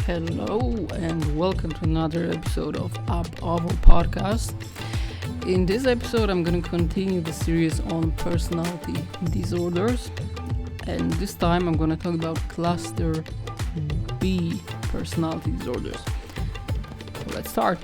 Hello and welcome to another episode of Up Ovo Podcast. In this episode, I'm going to continue the series on personality disorders, and this time I'm going to talk about Cluster B personality disorders. Let's start.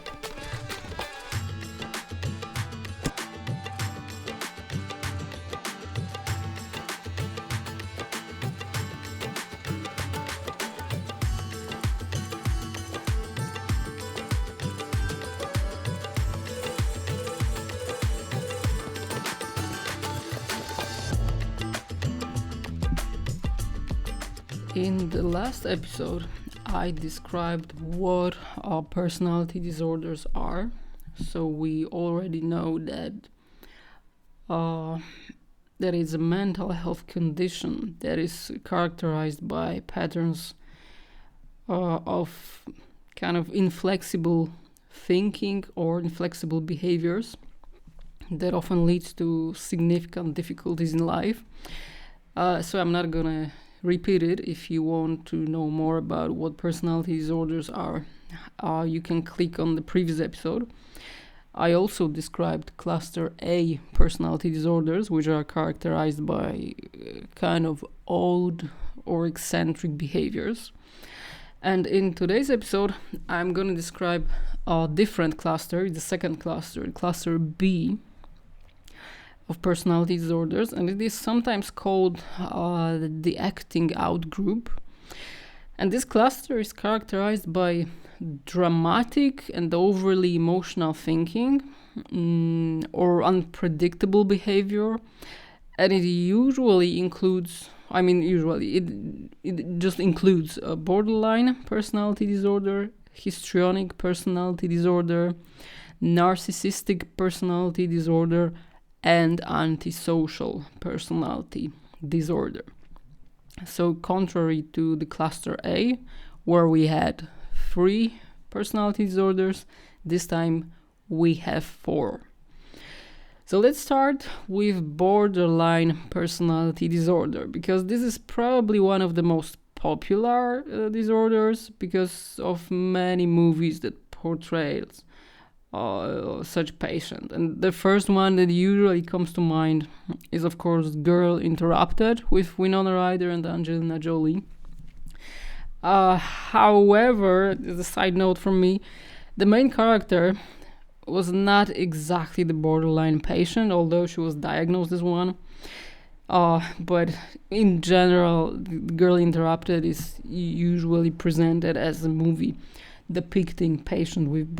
In the last episode, I described what personality disorders are. So we already know that that is a mental health condition that is characterized by patterns of kind of inflexible thinking or inflexible behaviors that often leads to significant difficulties in life. So I'm not gonna repeat it. If you want to know more about what personality disorders are, you can click on the previous episode. I also described Cluster A personality disorders, which are characterized by kind of odd or eccentric behaviors. And in today's episode, I'm going to describe a different cluster, the second cluster, Cluster B of personality disorders, and it is sometimes called the acting out group. And this cluster is characterized by dramatic and overly emotional thinking or unpredictable behavior, and it usually includes, it just includes a borderline personality disorder, histrionic personality disorder, narcissistic personality disorder, and antisocial personality disorder. So contrary to the cluster A, where we had 3 personality disorders, this time we have 4. So let's start with borderline personality disorder, because this is probably one of the most popular disorders because of many movies that portrays such patient. And the first one that usually comes to mind is, of course, Girl Interrupted with Winona Ryder and Angelina Jolie. However, as a side note from me, the main character was not exactly the borderline patient, although she was diagnosed as one. But in general, Girl Interrupted is usually presented as a movie depicting patient with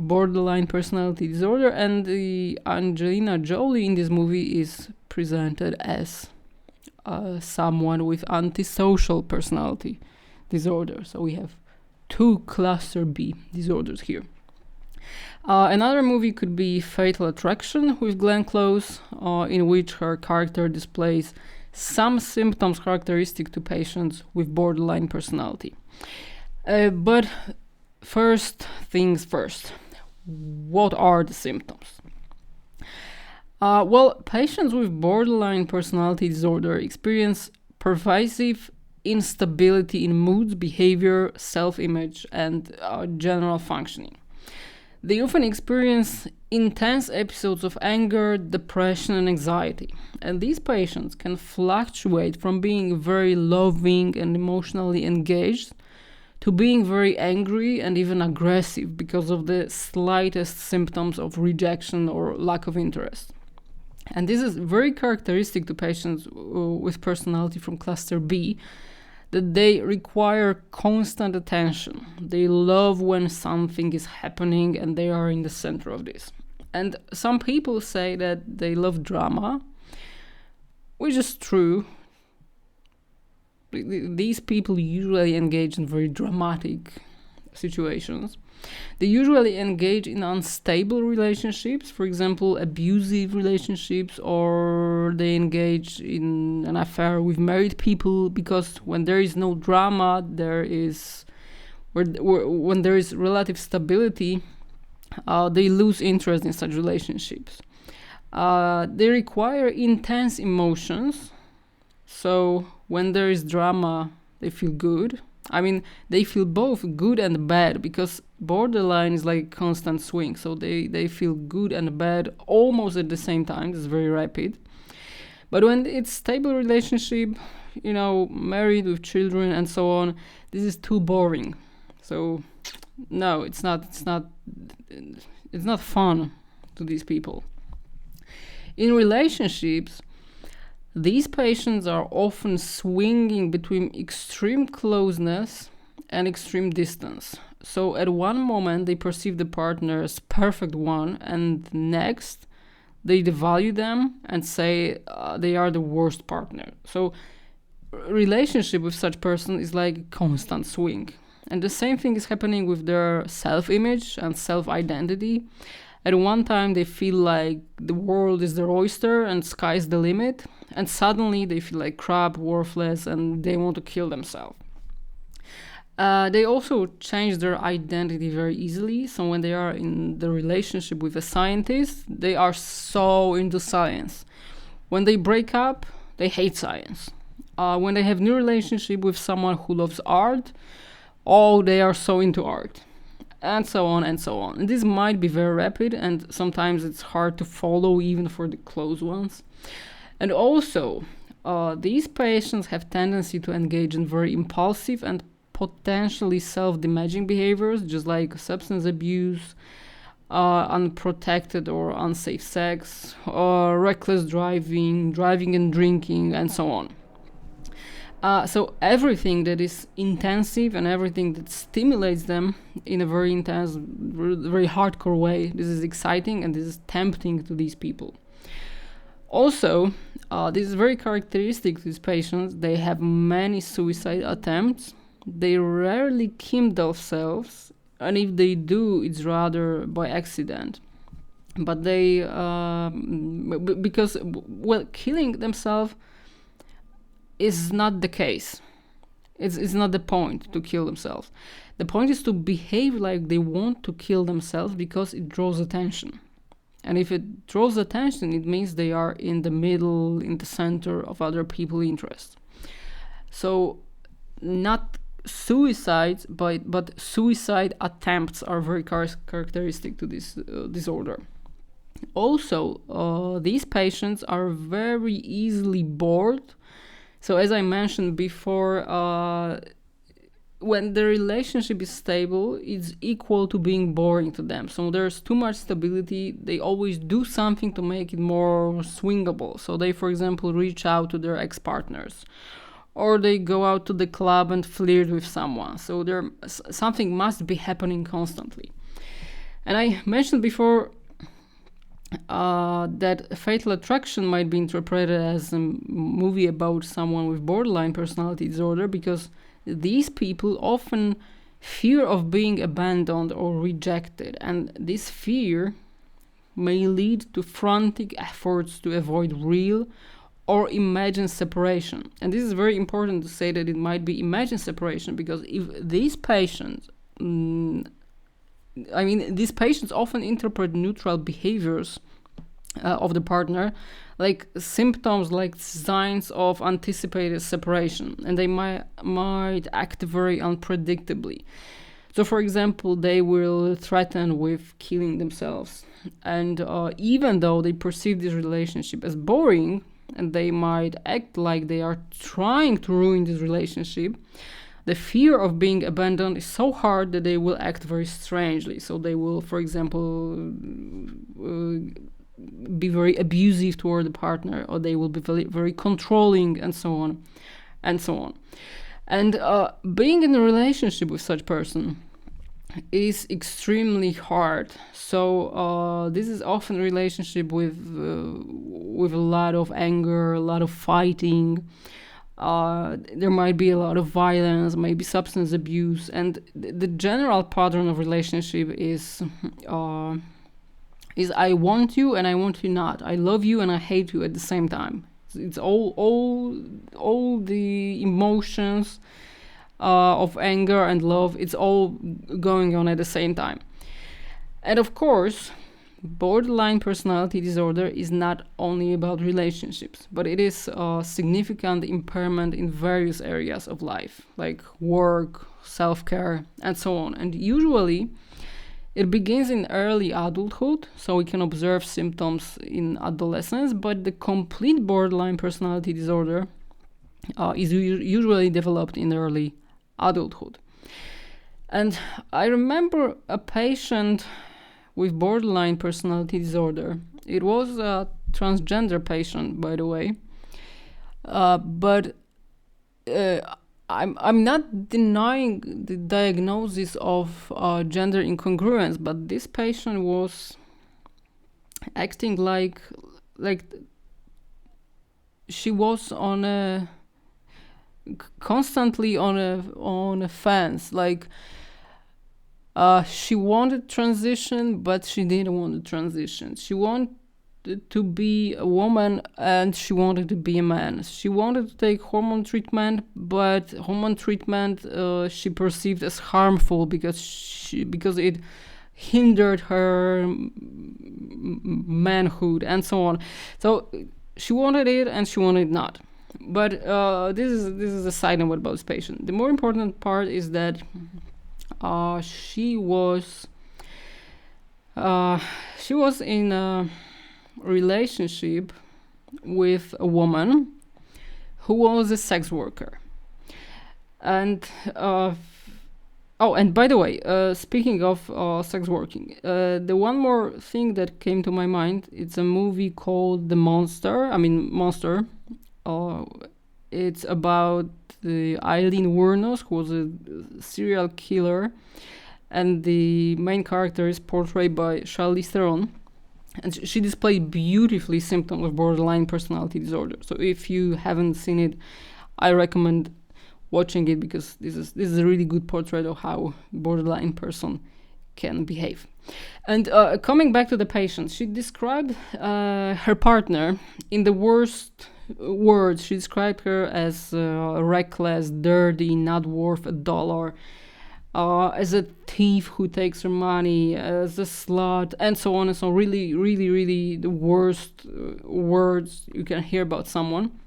borderline personality disorder, and the Angelina Jolie in this movie is presented as someone with antisocial personality disorder. So we have 2 cluster B disorders here. Another movie could be Fatal Attraction with Glenn Close, in which her character displays some symptoms characteristic to patients with borderline personality. But first things first, what are the symptoms? Well, patients with borderline personality disorder experience pervasive instability in moods, behavior, self-image, and general functioning. They often experience intense episodes of anger, depression, and anxiety. And these patients can fluctuate from being very loving and emotionally engaged to being very angry and even aggressive because of the slightest symptoms of rejection or lack of interest. And this is very characteristic to patients with personality from cluster B, that they require constant attention. They love when something is happening and they are in the center of this. And some people say that they love drama, which is true. These people usually engage in very dramatic situations. They usually engage in unstable relationships, for example, abusive relationships, or they engage in an affair with married people, because when there is no drama, when there is relative stability, they lose interest in such relationships. They require intense emotions. So when there is drama, they feel good. I mean, they feel both good and bad, because borderline is like constant swing. So they feel good and bad almost at the same time. It's very rapid. But when it's stable relationship, married with children and so on, this is too boring. So no, it's not fun to these people. In relationships, these patients are often swinging between extreme closeness and extreme distance. So at one moment they perceive the partner as perfect one, and next they devalue them and say they are the worst partner. So relationship with such person is like a constant swing. And the same thing is happening with their self-image and self-identity. At one time they feel like the world is their oyster and sky's the limit, and suddenly they feel like crap, worthless, and they want to kill themselves. They also change their identity very easily. So when they are in the relationship with a scientist, they are so into science. When they break up, they hate science. When they have new relationship with someone who loves art, they are so into art. And so on and so on. And this might be very rapid, and sometimes it's hard to follow even for the close ones. And also, these patients have tendency to engage in very impulsive and potentially self-damaging behaviors, just like substance abuse, unprotected or unsafe sex, reckless driving and drinking, and so on. So everything that is intensive and everything that stimulates them in a very intense, very hardcore way, this is exciting and this is tempting to these people. Also, this is very characteristic to these patients. They have many suicide attempts. They rarely kill themselves, and if they do, it's rather by accident. But they, killing themselves is not the case. It's not the point to kill themselves. The point is to behave like they want to kill themselves because it draws attention. And if it draws attention, it means they are in the middle, in the center of other people's interests. So not suicides, but suicide attempts are very characteristic to this disorder. Also, these patients are very easily bored. So as I mentioned before, when the relationship is stable, it's equal to being boring to them. So there's too much stability. They always do something to make it more swingable. So they, for example, reach out to their ex-partners, or they go out to the club and flirt with someone. So something must be happening constantly. And I mentioned before that Fatal Attraction might be interpreted as a movie about someone with borderline personality disorder, because these people often fear of being abandoned or rejected, and this fear may lead to frantic efforts to avoid real or imagined separation. And this is very important to say, that it might be imagined separation, because if these patients these patients often interpret neutral behaviors of the partner like symptoms, like signs of anticipated separation, and they might act very unpredictably. So, for example, they will threaten with killing themselves, and even though they perceive this relationship as boring, and they might act like they are trying to ruin this relationship, the fear of being abandoned is so hard that they will act very strangely. So they will, for example, be very abusive toward the partner, or they will be very, very controlling, and so on, and so on. And being in a relationship with such person is extremely hard. So this is often a relationship with a lot of anger, a lot of fighting. There might be a lot of violence, maybe substance abuse, and the general pattern of relationship is I want you and I want you not. I love you and I hate you at the same time. It's all the emotions of anger and love. It's all going on at the same time. And of course, borderline personality disorder is not only about relationships, but it is a significant impairment in various areas of life, like work, self-care, and so on. And usually it begins in early adulthood, so we can observe symptoms in adolescence, but the complete borderline personality disorder is usually developed in early adulthood. And I remember a patient with borderline personality disorder. It was a transgender patient, by the way. But I'm not denying the diagnosis of gender incongruence, but this patient was acting like she was constantly on a fence, like she wanted transition, but she didn't want to transition. She wanted to be a woman and she wanted to be a man. She wanted to take hormone treatment, but hormone treatment she perceived as harmful because it hindered her manhood and so on. So she wanted it and she wanted it not. But this is a side note about this patient. The more important part is that she was in a relationship with a woman who was a sex worker. And and by the way, speaking of sex working, the one more thing that came to my mind, it's a movie called Monster. It's about Eileen Wuornos, who was a serial killer, and the main character is portrayed by Charlize Theron, and she displayed beautifully symptoms of borderline personality disorder. So if you haven't seen it, I recommend watching it, because this is a really good portrait of how borderline person can behave. And coming back to the patient, she described her partner in the worst words. She described her as reckless, dirty, not worth $1, as a thief who takes her money, as a slut, and so on and so on. Really, really, really the worst words you can hear about someone.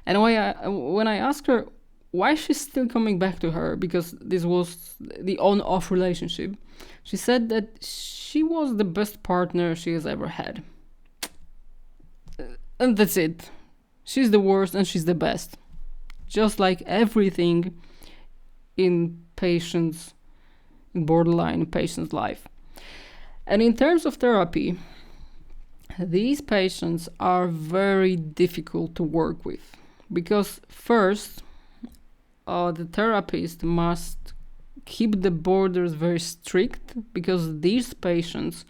And when I asked her why she's still coming back to her, because this was the on-off relationship, she said that she was the best partner she has ever had. And that's it. She's the worst and she's the best. Just like everything in borderline patients' life. And in terms of therapy, these patients are very difficult to work with, because first, the therapist must keep the borders very strict, because these patients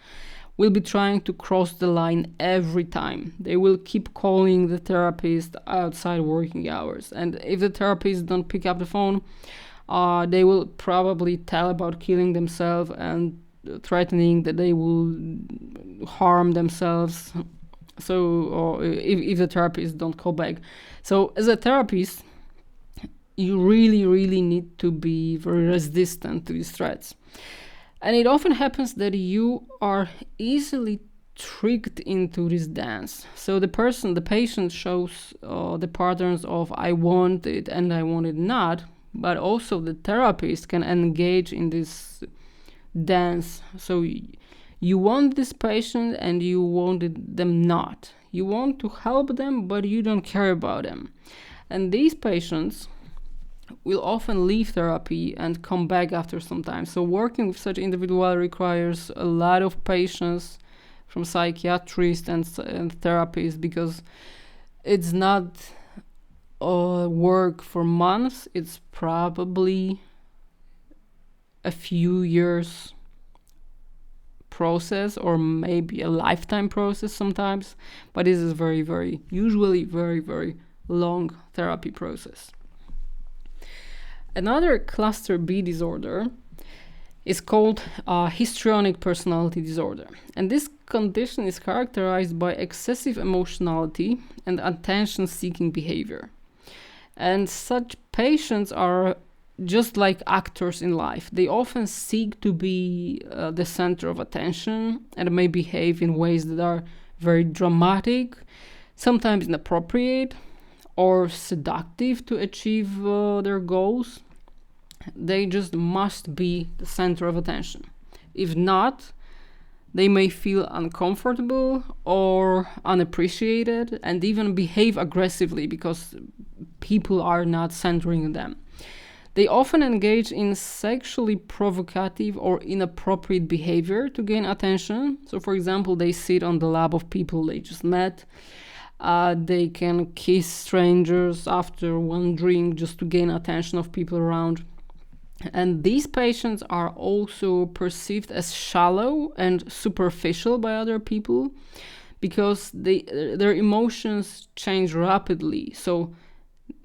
will be trying to cross the line every time. They will keep calling the therapist outside working hours, and if the therapist don't pick up the phone, they will probably tell about killing themselves and threatening that they will harm themselves. So, or if the therapist don't call back. So as a therapist, you really, really need to be very resistant to these threats. And it often happens that you are easily tricked into this dance. So the patient shows the patterns of I want it and I want it not, but also the therapist can engage in this dance. So you want this patient and you want them not. You want to help them, but you don't care about them. And these patients will often leave therapy and come back after some time. So working with such individual requires a lot of patience from psychiatrists and therapists, because it's not work for months. It's probably a few years process, or maybe a lifetime process sometimes. But this is usually very, very long therapy process. Another Cluster B disorder is called histrionic personality disorder. And this condition is characterized by excessive emotionality and attention-seeking behavior. And such patients are just like actors in life, they often seek to be the center of attention and may behave in ways that are very dramatic, sometimes inappropriate or seductive to achieve their goals. They just must be the center of attention. If not, they may feel uncomfortable or unappreciated and even behave aggressively because people are not centering them. They often engage in sexually provocative or inappropriate behavior to gain attention. So, for example, they sit on the lap of people they just met. They can kiss strangers after one drink just to gain attention of people around. And these patients are also perceived as shallow and superficial by other people because their emotions change rapidly. So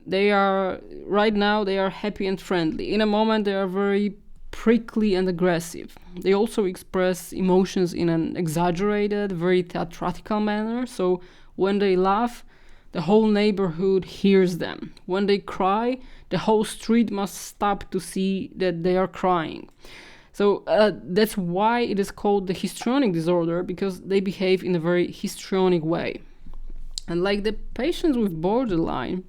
right now they are happy and friendly. In a moment they are very prickly and aggressive. They also express emotions in an exaggerated, very theatrical manner. So when they laugh, the whole neighborhood hears them. When they cry, the whole street must stop to see that they are crying. So that's why it is called the histrionic disorder, because they behave in a very histrionic way. And like the patients with borderline,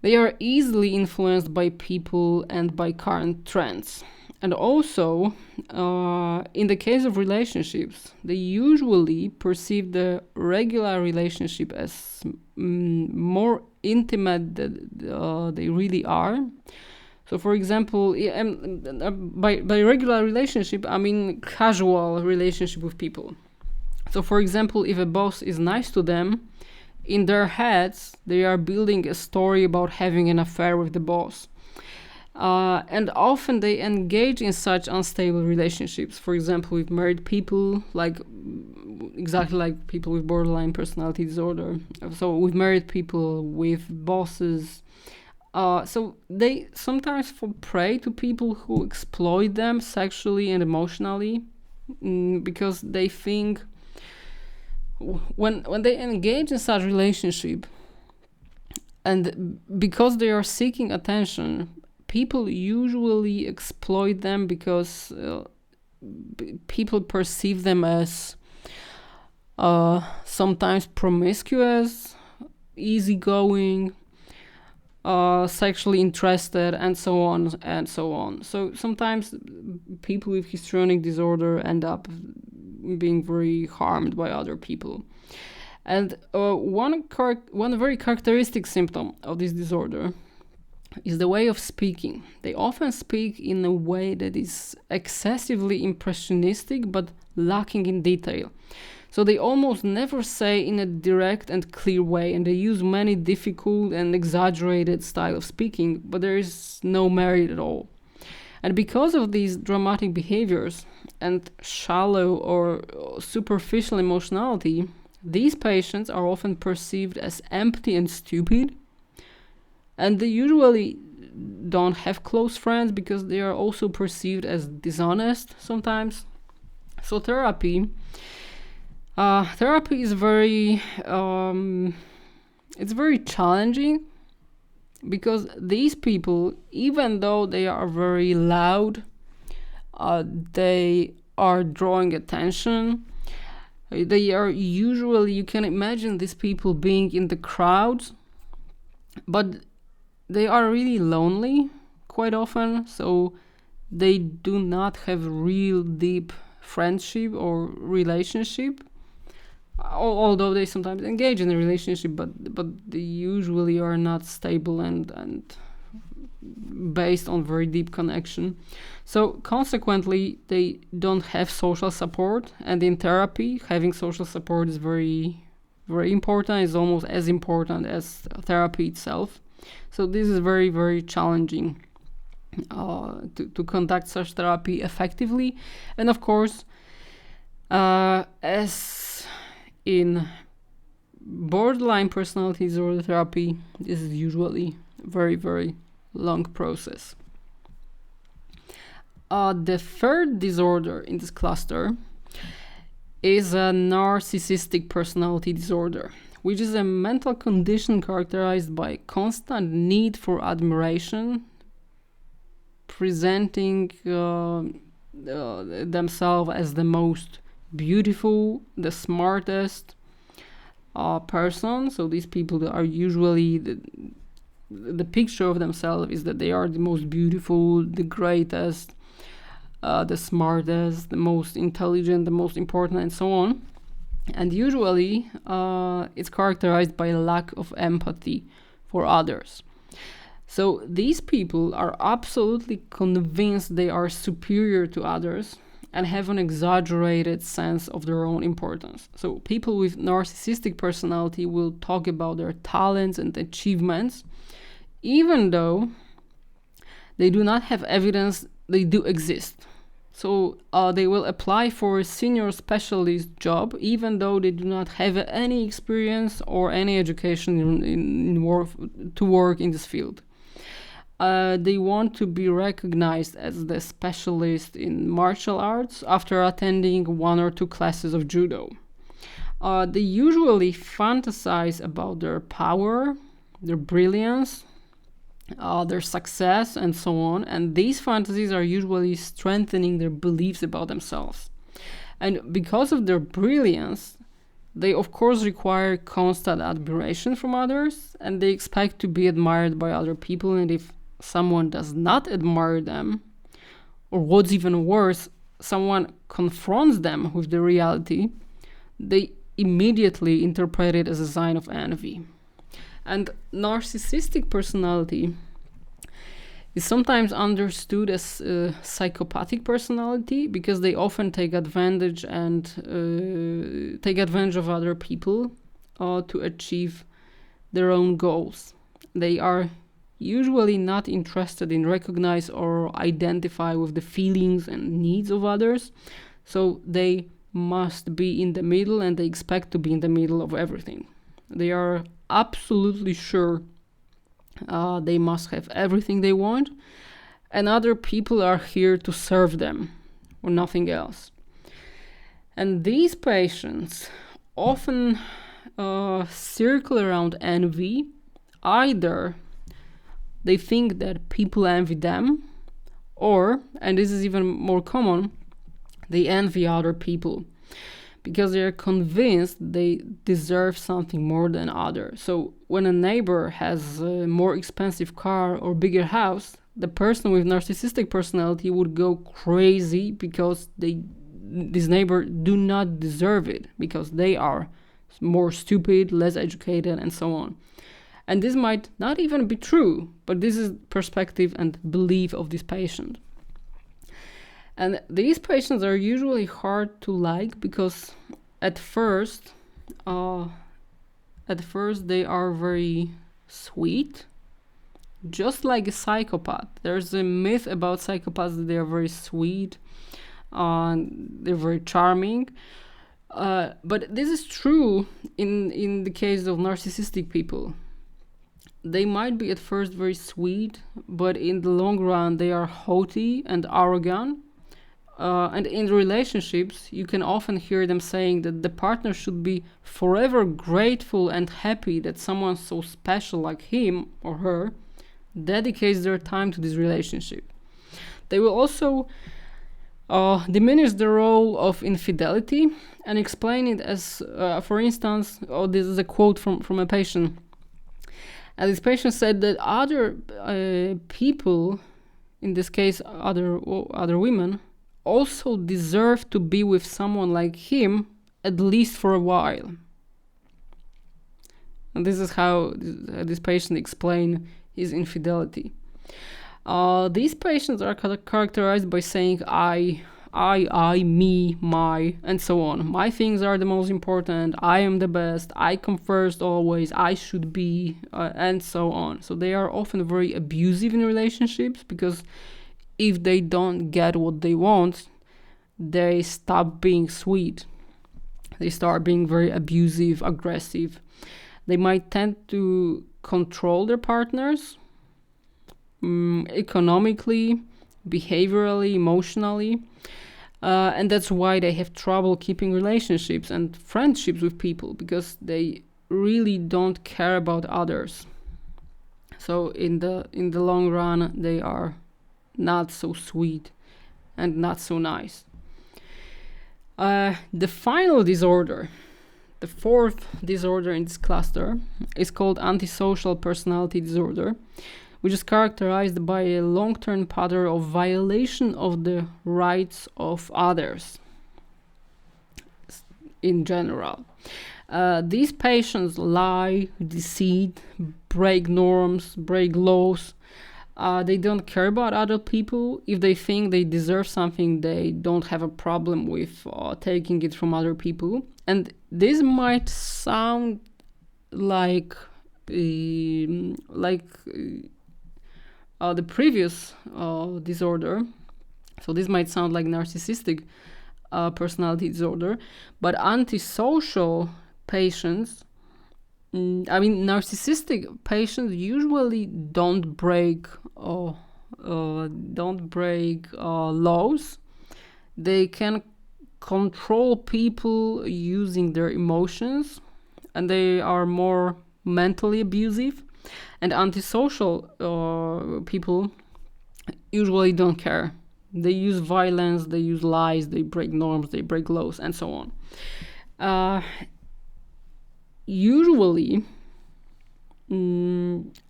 they are easily influenced by people and by current trends. And also, in the case of relationships, they usually perceive the regular relationship as more intimate than they really are. So, for example, by regular relationship, I mean casual relationship with people. So, for example, if a boss is nice to them, in their heads, they are building a story about having an affair with the boss. And often they engage in such unstable relationships. For example, with married people, exactly like people with borderline personality disorder. So with married people, with bosses. So they sometimes fall prey to people who exploit them sexually and emotionally, because they think when they engage in such relationship, and because they are seeking attention, people usually exploit them because people perceive them as sometimes promiscuous, easygoing, sexually interested, and so on and so on. So sometimes people with histrionic disorder end up being very harmed by other people. And one very characteristic symptom of this disorder is the way of speaking. They often speak in a way that is excessively impressionistic but lacking in detail. So they almost never say in a direct and clear way, and they use many difficult and exaggerated style of speaking, but there is no merit at all. And because of these dramatic behaviors and shallow or superficial emotionality, these patients are often perceived as empty and stupid. And they usually don't have close friends because they are also perceived as dishonest sometimes. So therapy is very it's very challenging, because these people, even though they are very loud, they are drawing attention. They are usually, you can imagine these people being in the crowds, but they are really lonely quite often, so they do not have real deep friendship or relationship, although they sometimes engage in a relationship, but they usually are not stable and based on very deep connection. So consequently, they don't have social support, and in therapy, having social support is very, very important. It's almost as important as therapy itself. So this is very, very challenging to conduct such therapy effectively. And of course, as in borderline personality disorder therapy, this is usually very, very long process. The third disorder in this cluster is a narcissistic personality disorder, which is a mental condition characterized by constant need for admiration presenting themselves as the most beautiful, the smartest person. So these people are usually the picture of themselves is that they are the most beautiful, the greatest, the smartest, the most intelligent, the most important, and so on. And usually it's characterized by a lack of empathy for others. So these people are absolutely convinced they are superior to others and have an exaggerated sense of their own importance. So people with narcissistic personality will talk about their talents and achievements, even though they do not have evidence they do exist. So they will apply for a senior specialist job, even though they do not have any experience or any education to work in this field. They want to be recognized as the specialist in martial arts after attending 1 or 2 classes of judo. They usually fantasize about their power, their brilliance, their success, and so on. And these fantasies are usually strengthening their beliefs about themselves. And because of their brilliance, they of course require constant admiration from others, and they expect to be admired by other people. And if someone does not admire them, or what's even worse, someone confronts them with the reality, they immediately interpret it as a sign of envy. And narcissistic personality is sometimes understood as a psychopathic personality because they often take advantage of other people to achieve their own goals. They are usually not interested in recognize or identify with the feelings and needs of others, so they must be in the middle, and they expect to be in the middle of everything. They are absolutely sure they must have everything they want, and other people are here to serve them or nothing else. And these patients often circle around envy. Either they think that people envy them, or, and this is even more common, they envy other people because they are convinced they deserve something more than others. So when a neighbor has a more expensive car or bigger house, the person with narcissistic personality would go crazy because this neighbor do not deserve it, because they are more stupid, less educated, and so on. And this might not even be true, but this is perspective and belief of this patient. And these patients are usually hard to like because at first they are very sweet, just like a psychopath. There's a myth about psychopaths that they are very sweet, they're very charming. But this is true in the case of narcissistic people. They might be at first very sweet, but in the long run they are haughty and arrogant. And in relationships, you can often hear them saying that the partner should be forever grateful and happy that someone so special like him or her dedicates their time to this relationship. They will also diminish the role of infidelity and explain it as, for instance, this is a quote from a patient. And this patient said that other people, in this case other women, also deserve to be with someone like him, at least for a while. And this is how this patient explained his infidelity. These patients are characterized by saying I, me, my, and so on. My things are the most important. I am the best. I come first always. I should be, and so on. So they are often very abusive in relationships because if they don't get what they want, they stop being sweet. They start being very abusive, aggressive. They might tend to control their partners economically, behaviorally, emotionally. And that's why they have trouble keeping relationships and friendships with people, because they really don't care about others. So in the long run, they are not so sweet and not so nice. The final disorder, the fourth disorder in this cluster, is called antisocial personality disorder, which is characterized by a long-term pattern of violation of the rights of others in general. These patients lie, deceive, break norms, break laws. They don't care about other people. If they think they deserve something, they don't have a problem with taking it from other people. And this might sound like the previous disorder. So this might sound like narcissistic personality disorder, but antisocial patients, narcissistic patients usually don't break laws. They can control people using their emotions, and they are more mentally abusive. And antisocial people usually don't care. They use violence, they use lies, they break norms, they break laws, and so on. Usually,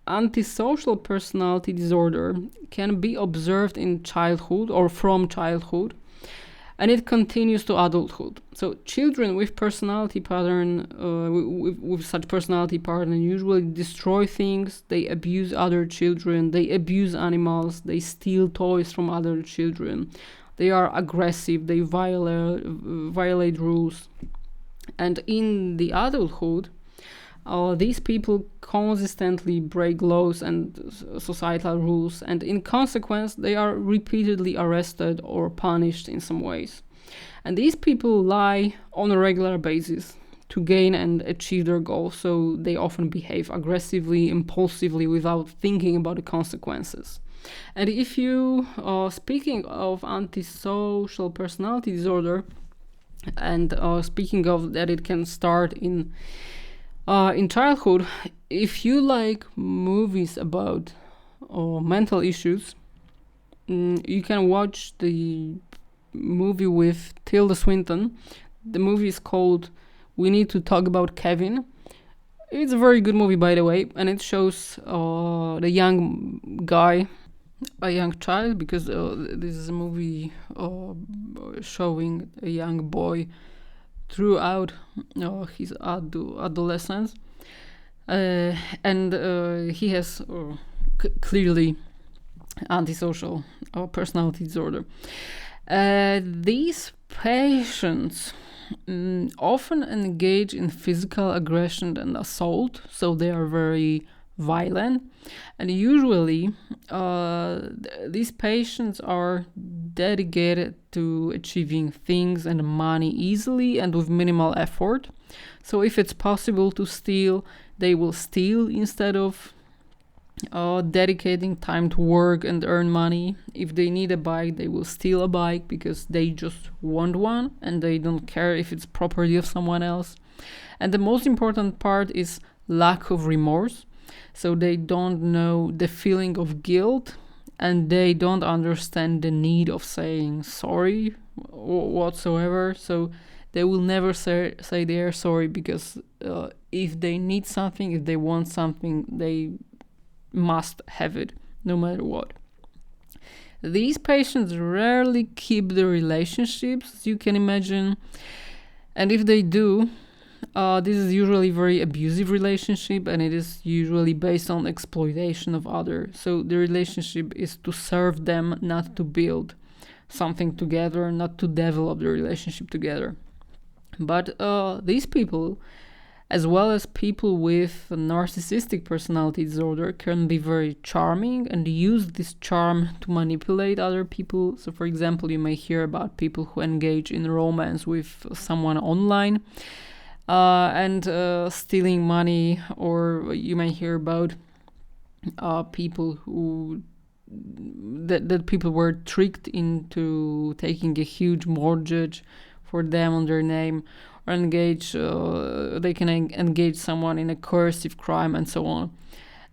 antisocial personality disorder can be observed in childhood or from childhood, and it continues to adulthood. So children with personality pattern, with such personality pattern, usually destroy things. They abuse other children. They abuse animals. They steal toys from other children. They are aggressive. They violate rules. And in the adulthood, these people consistently break laws and societal rules, and in consequence, they are repeatedly arrested or punished in some ways. And these people lie on a regular basis to gain and achieve their goals, so they often behave aggressively, impulsively, without thinking about the consequences. And if you, speaking of antisocial personality disorder, and speaking of that it can start in childhood, if you like movies about mental issues, you can watch the movie with Tilda Swinton. The movie is called We Need to Talk About Kevin. It's a very good movie, by the way, and it shows the young guy, a young child, because this is a movie showing a young boy throughout his adolescence, and he has clearly antisocial personality disorder. These patients often engage in physical aggression and assault, so they are very violent, and usually these patients are dedicated to achieving things and money easily and with minimal effort. So if it's possible to steal, they will steal instead of dedicating time to work and earn money. If they need a bike, they will steal a bike because they just want one and they don't care if it's property of someone else. And the most important part is lack of remorse. So they don't know the feeling of guilt, and they don't understand the need of saying sorry whatsoever. So they will never say they are sorry, because if they need something, if they want something, they must have it no matter what. These patients rarely keep the relationships, as you can imagine, and if they do, this is usually very abusive relationship, and it is usually based on exploitation of others. So the relationship is to serve them, not to build something together, not to develop the relationship together. But these people, as well as people with a narcissistic personality disorder, can be very charming and use this charm to manipulate other people. So for example, you may hear about people who engage in romance with someone online, and stealing money, or you may hear about people who that people were tricked into taking a huge mortgage for them on their name, or they can engage someone in a coercive crime and so on.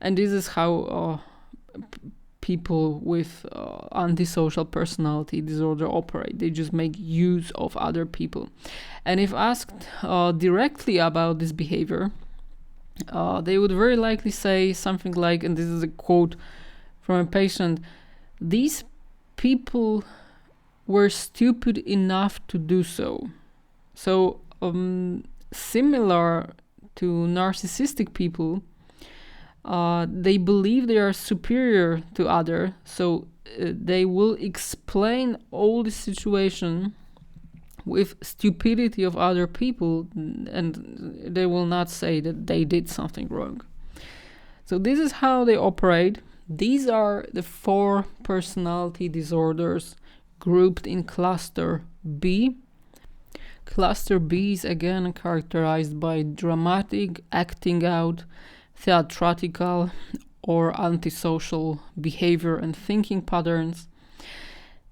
And this is how people with antisocial personality disorder operate. They just make use of other people. And if asked directly about this behavior, they would very likely say something like, and this is a quote from a patient, "These people were stupid enough to do so." So similar to narcissistic people, they believe they are superior to others, so they will explain all the situation with stupidity of other people, and they will not say that they did something wrong. So this is how they operate. These are the 4 personality disorders grouped in Cluster B. Cluster B is again characterized by dramatic, acting out, theatrical, or antisocial behavior and thinking patterns.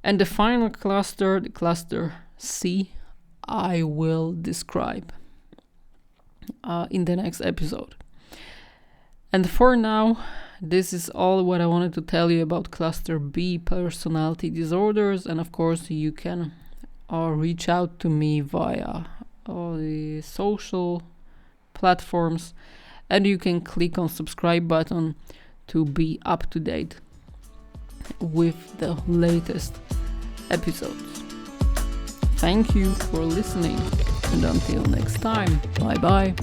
And the final cluster, the Cluster C, I will describe in the next episode. And for now, this is all what I wanted to tell you about Cluster B personality disorders. And of course, you can reach out to me via the social platforms, and you can click on subscribe button to be up to date with the latest episodes. Thank you for listening, and until next time, bye bye.